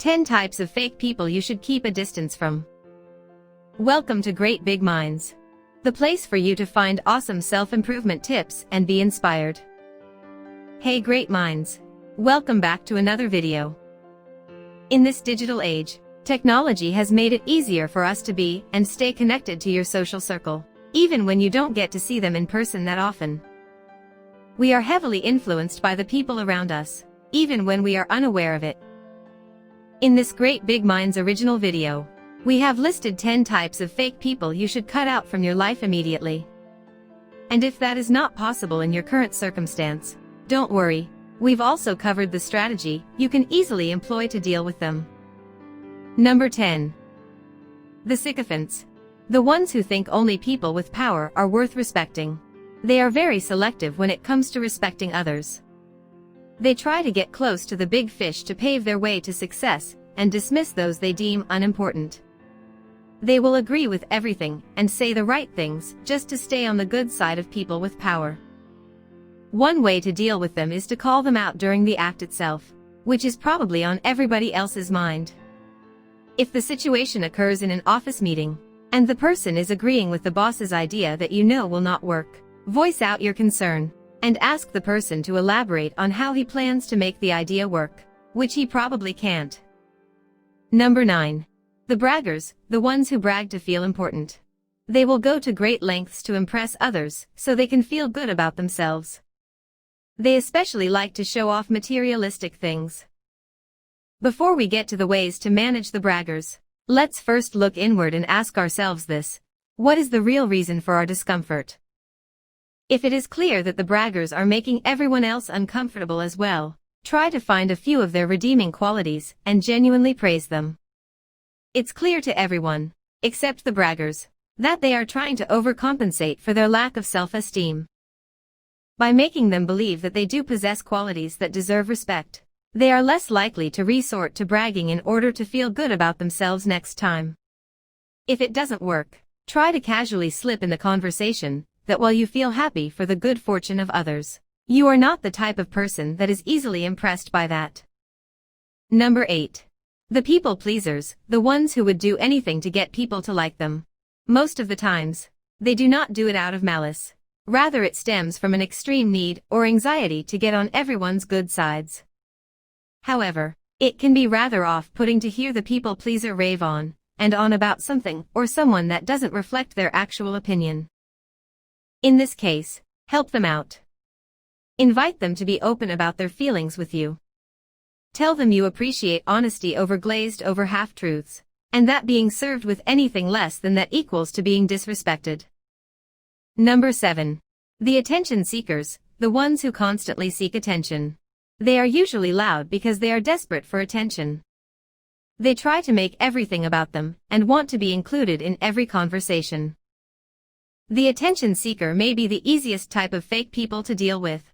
10 types of fake people you should keep a distance from. Welcome to Great Big Minds, the place for you to find awesome self-improvement tips and be inspired. Hey great minds, welcome back to another video. In this digital age, technology has made it easier for us to be and stay connected to your social circle, even when you don't get to see them in person that often. We are heavily influenced by the people around us, even when we are unaware of it. In this Great Big Minds original video, we have listed 10 types of fake people you should cut out from your life immediately. And if that is not possible in your current circumstance, don't worry, we've also covered the strategy you can easily employ to deal with them. Number 10. The Sycophants. The ones who think only people with power are worth respecting. They are very selective when it comes to respecting others. They try to get close to the big fish to pave their way to success, and dismiss those they deem unimportant. They will agree with everything and say the right things just to stay on the good side of people with power. One way to deal with them is to call them out during the act itself, which is probably on everybody else's mind. If the situation occurs in an office meeting, and the person is agreeing with the boss's idea that you know will not work, voice out your concern, and ask the person to elaborate on how he plans to make the idea work, which he probably can't. Number 9. The braggers, the ones who brag to feel important. They will go to great lengths to impress others, so they can feel good about themselves. They especially like to show off materialistic things. Before we get to the ways to manage the braggers, let's first look inward and ask ourselves this: what is the real reason for our discomfort? If it is clear that the braggers are making everyone else uncomfortable as well, try to find a few of their redeeming qualities and genuinely praise them. It's clear to everyone, except the braggers, that they are trying to overcompensate for their lack of self-esteem. By making them believe that they do possess qualities that deserve respect, they are less likely to resort to bragging in order to feel good about themselves next time. If it doesn't work, try to casually slip in the conversation that while you feel happy for the good fortune of others, you are not the type of person that is easily impressed by that. Number 8. The people pleasers, the ones who would do anything to get people to like them. Most of the times, they do not do it out of malice. Rather it stems from an extreme need or anxiety to get on everyone's good sides. However, it can be rather off-putting to hear the people pleaser rave on and on about something or someone that doesn't reflect their actual opinion. In this case, help them out. Invite them to be open about their feelings with you. Tell them you appreciate honesty over glazed over half-truths, and that being served with anything less than that equals to being disrespected. Number 7. The attention seekers, the ones who constantly seek attention. They are usually loud because they are desperate for attention. They try to make everything about them and want to be included in every conversation. The attention seeker may be the easiest type of fake people to deal with.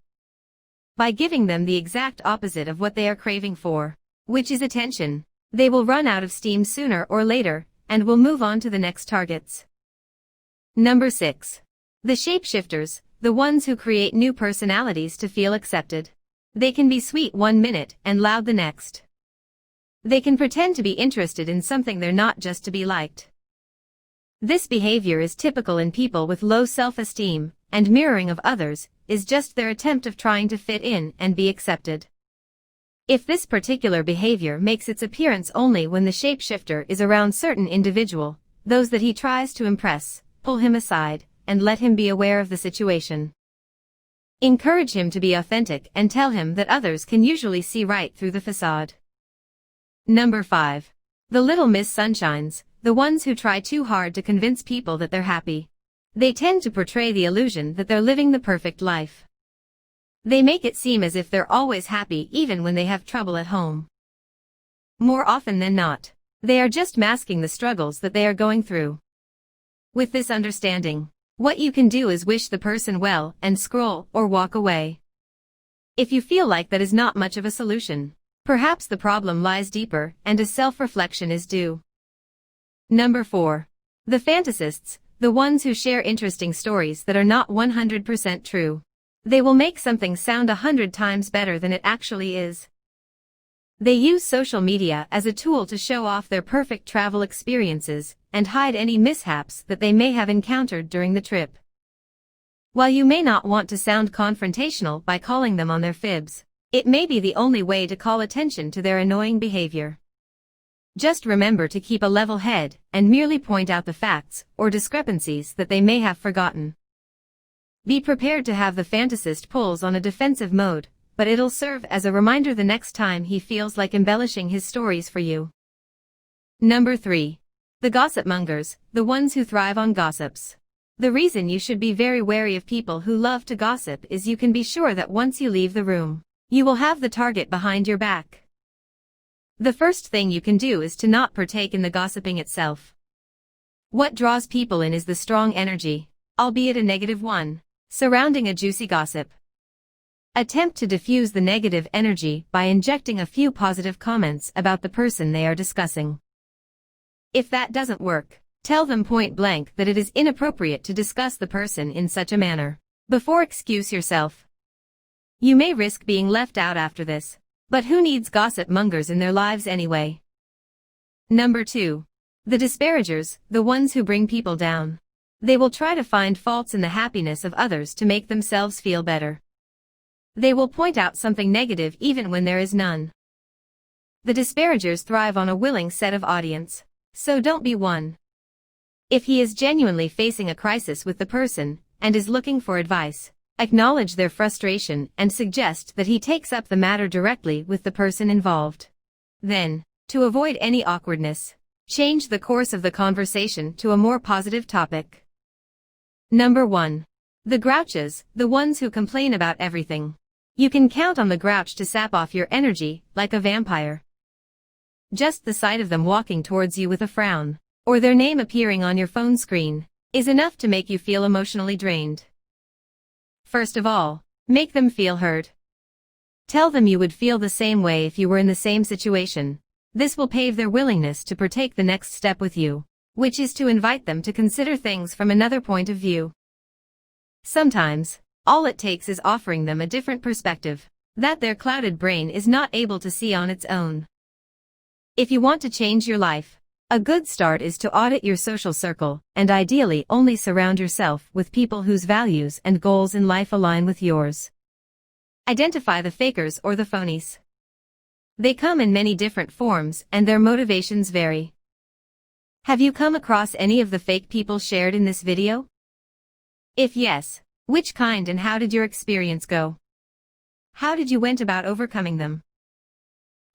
By giving them the exact opposite of what they are craving for, which is attention, they will run out of steam sooner or later and will move on to the next targets. Number 6. The shapeshifters, the ones who create new personalities to feel accepted. They can be sweet one minute and loud the next. They can pretend to be interested in something they're not just to be liked. This behavior is typical in people with low self-esteem, and mirroring of others is just their attempt of trying to fit in and be accepted. If this particular behavior makes its appearance only when the shapeshifter is around certain individual, those that he tries to impress, pull him aside, and let him be aware of the situation. Encourage him to be authentic and tell him that others can usually see right through the facade. Number 5. The Little Miss Sunshines, the ones who try too hard to convince people that they're happy. They tend to portray the illusion that they're living the perfect life. They make it seem as if they're always happy even when they have trouble at home. More often than not, they are just masking the struggles that they are going through. With this understanding, what you can do is wish the person well and scroll or walk away. If you feel like that is not much of a solution, perhaps the problem lies deeper and a self-reflection is due. Number 4. The Fantasists, the ones who share interesting stories that are not 100% true. They will make something sound 100 times better than it actually is. They use social media as a tool to show off their perfect travel experiences and hide any mishaps that they may have encountered during the trip. While you may not want to sound confrontational by calling them on their fibs, it may be the only way to call attention to their annoying behavior. Just remember to keep a level head and merely point out the facts or discrepancies that they may have forgotten. Be prepared to have the fantasist pulls on a defensive mode, but it'll serve as a reminder the next time he feels like embellishing his stories for you. Number 3. The gossipmongers, the ones who thrive on gossips. The reason you should be very wary of people who love to gossip is you can be sure that once you leave the room, you will have the target behind your back. The first thing you can do is to not partake in the gossiping itself. What draws people in is the strong energy, albeit a negative one, surrounding a juicy gossip. Attempt to diffuse the negative energy by injecting a few positive comments about the person they are discussing. If that doesn't work, tell them point blank that it is inappropriate to discuss the person in such a manner. Before excuse yourself. You may risk being left out after this, but who needs gossip mongers in their lives anyway? Number 2. The disparagers, the ones who bring people down. They will try to find faults in the happiness of others to make themselves feel better. They will point out something negative even when there is none. The disparagers thrive on a willing set of audience, so don't be one. If he is genuinely facing a crisis with the person and is looking for advice, acknowledge their frustration and suggest that he takes up the matter directly with the person involved. Then, to avoid any awkwardness, change the course of the conversation to a more positive topic. Number 1. The Grouches, the ones who complain about everything. You can count on the grouch to sap off your energy like a vampire. Just the sight of them walking towards you with a frown, or their name appearing on your phone screen, is enough to make you feel emotionally drained. First of all, make them feel heard. Tell them you would feel the same way if you were in the same situation. This will pave their willingness to partake the next step with you, which is to invite them to consider things from another point of view. Sometimes, all it takes is offering them a different perspective that their clouded brain is not able to see on its own. If you want to change your life, a good start is to audit your social circle and ideally only surround yourself with people whose values and goals in life align with yours. Identify the fakers or the phonies. They come in many different forms and their motivations vary. Have you come across any of the fake people shared in this video? If yes, which kind and how did your experience go? How did you went about overcoming them?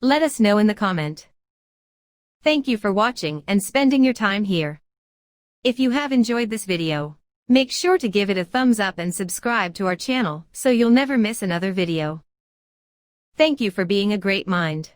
Let us know in the comment. Thank you for watching and spending your time here. If you have enjoyed this video, make sure to give it a thumbs up and subscribe to our channel so you'll never miss another video. Thank you for being a great mind.